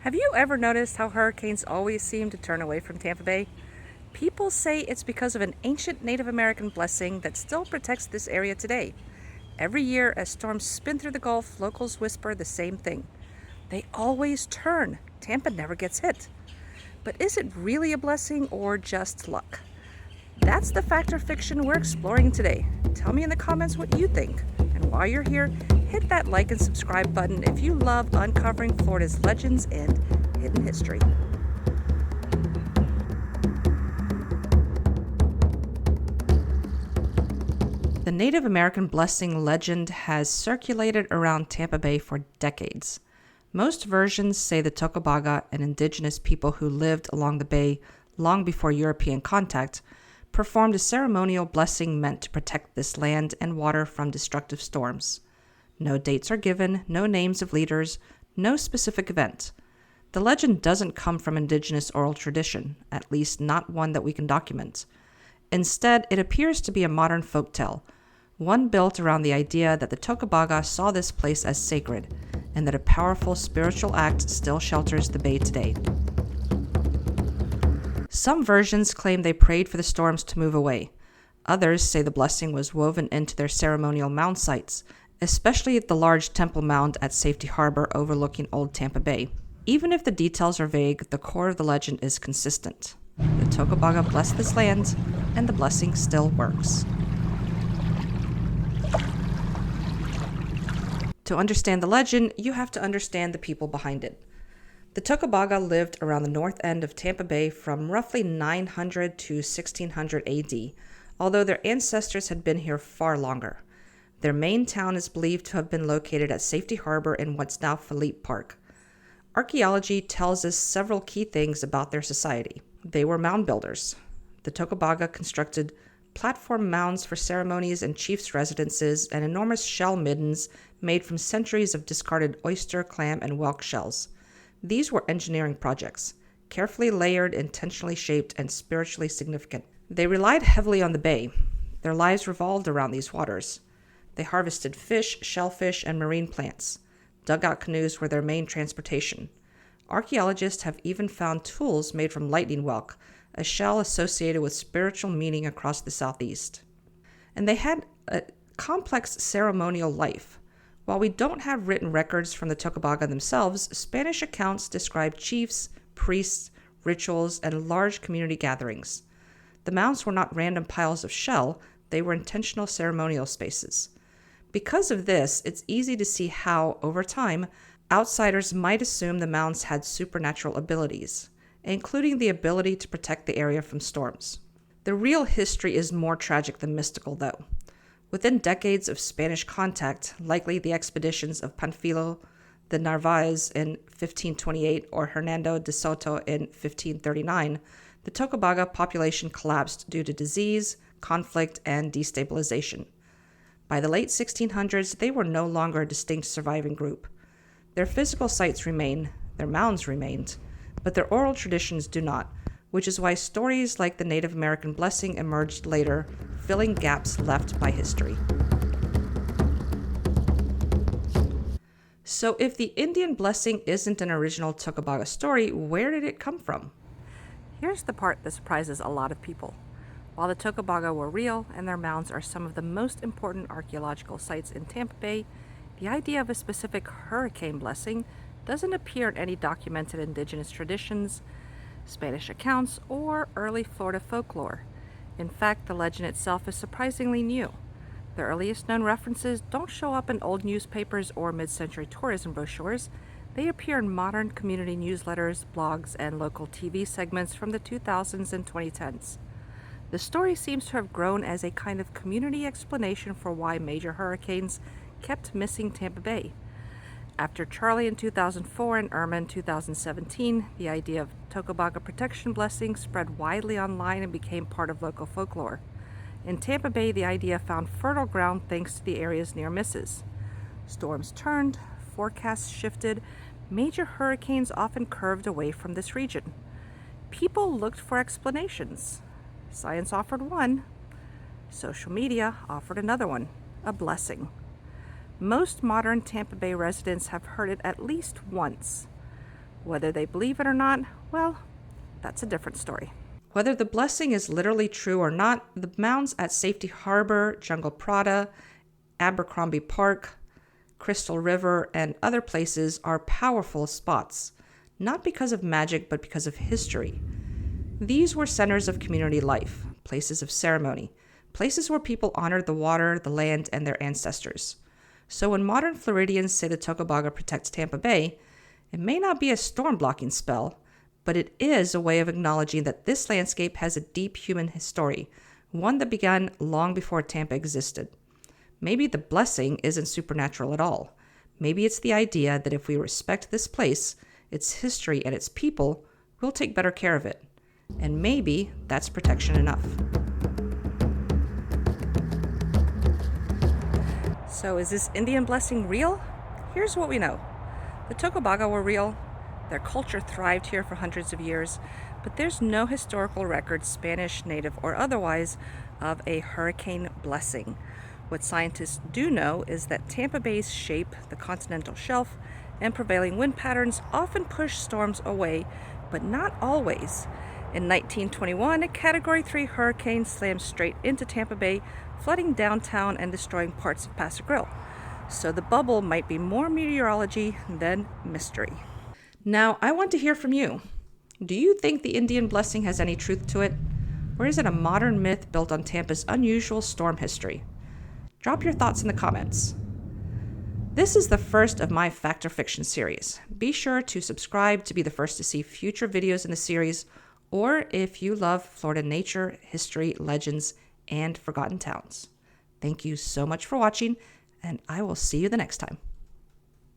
Have you ever noticed how hurricanes always seem to turn away from Tampa Bay? People say it's because of an ancient Native American blessing that still protects this area today. Every year, as storms spin through the Gulf, locals whisper the same thing. They always turn. Tampa never gets hit. But is it really a blessing or just luck? That's the fact or fiction we're exploring today. Tell me in the comments what you think. And while you're here, hit that like and subscribe button if you love uncovering Florida's legends and hidden history. The Native American blessing legend has circulated around Tampa Bay for decades. Most versions say the Tocobaga, an indigenous people who lived along the bay long before European contact, performed a ceremonial blessing meant to protect this land and water from destructive storms. No dates are given, no names of leaders, no specific event. The legend doesn't come from indigenous oral tradition, at least not one that we can document. Instead, it appears to be a modern folktale, one built around the idea that the Tocobaga saw this place as sacred, and that a powerful spiritual act still shelters the bay today. Some versions claim they prayed for the storms to move away. Others say the blessing was woven into their ceremonial mound sites, especially at the large temple mound at Safety Harbor overlooking Old Tampa Bay. Even if the details are vague, the core of the legend is consistent. The Tocobaga blessed this land, and the blessing still works. To understand the legend, you have to understand the people behind it. The Tocobaga lived around the north end of Tampa Bay from roughly 900 to 1600 AD, although their ancestors had been here far longer. Their main town is believed to have been located at Safety Harbor in what's now Philippe Park. Archaeology tells us several key things about their society. They were mound builders. The Tocobaga constructed platform mounds for ceremonies and chiefs' residences and enormous shell middens made from centuries of discarded oyster, clam, and whelk shells. These were engineering projects, carefully layered, intentionally shaped, and spiritually significant. They relied heavily on the bay. Their lives revolved around these waters. They harvested fish, shellfish, and marine plants. Dugout canoes were their main transportation. Archaeologists have even found tools made from lightning whelk, a shell associated with spiritual meaning across the southeast. And they had a complex ceremonial life. While we don't have written records from the Tocobaga themselves, Spanish accounts describe chiefs, priests, rituals, and large community gatherings. The mounds were not random piles of shell, they were intentional ceremonial spaces. Because of this, it's easy to see how, over time, outsiders might assume the mounds had supernatural abilities, including the ability to protect the area from storms. The real history is more tragic than mystical, though. Within decades of Spanish contact, likely the expeditions of Panfilo de Narvaez in 1528 or Hernando de Soto in 1539, the Tocobaga population collapsed due to disease, conflict, and destabilization. By the late 1600s, they were no longer a distinct surviving group. Their physical sites remain, their mounds remained, but their oral traditions do not, which is why stories like the Native American blessing emerged later, filling gaps left by history. So if the Indian blessing isn't an original Tocobaga story, where did it come from? Here's the part that surprises a lot of people. While the Tocobaga were real and their mounds are some of the most important archaeological sites in Tampa Bay, the idea of a specific hurricane blessing doesn't appear in any documented indigenous traditions, Spanish accounts, or early Florida folklore. In fact, the legend itself is surprisingly new. The earliest known references don't show up in old newspapers or mid-century tourism brochures. They appear in modern community newsletters, blogs, and local TV segments from the 2000s and 2010s. The story seems to have grown as a kind of community explanation for why major hurricanes kept missing Tampa Bay. After Charlie in 2004 and Irma in 2017, the idea of Tocobaga protection blessing spread widely online and became part of local folklore. In Tampa Bay, the idea found fertile ground thanks to the area's near misses. Storms turned, forecasts shifted, major hurricanes often curved away from this region. People looked for explanations. Science offered one. Social media offered another one, a blessing. Most modern Tampa Bay residents have heard it at least once. Whether they believe it or not, well, that's a different story. Whether the blessing is literally true or not, the mounds at Safety Harbor, Jungle Prada, Abercrombie Park, Crystal River, and other places are powerful spots, not because of magic, but because of history. These were centers of community life, places of ceremony, places where people honored the water, the land, and their ancestors. So when modern Floridians say the Tocobaga protects Tampa Bay, it may not be a storm-blocking spell, but it is a way of acknowledging that this landscape has a deep human history, one that began long before Tampa existed. Maybe the blessing isn't supernatural at all. Maybe it's the idea that if we respect this place, its history, and its people, we'll take better care of it. And maybe that's protection enough. So is this Indian blessing real? Here's what we know. The Tocobaga were real. Their culture thrived here for hundreds of years, but there's no historical record, Spanish, native, or otherwise, of a hurricane blessing. What scientists do know is that Tampa Bay's shape, the continental shelf, and prevailing wind patterns often push storms away, but not always. In 1921, a Category 3 hurricane slammed straight into Tampa Bay, flooding downtown and destroying parts of Paso Grill. So the bubble might be more meteorology than mystery. Now, I want to hear from you. Do you think the Indian blessing has any truth to it? Or is it a modern myth built on Tampa's unusual storm history? Drop your thoughts in the comments. This is the first of my Fact or Fiction series. Be sure to subscribe to be the first to see future videos in the series, or if you love Florida nature, history, legends, and forgotten towns. Thank you so much for watching, and I will see you the next time.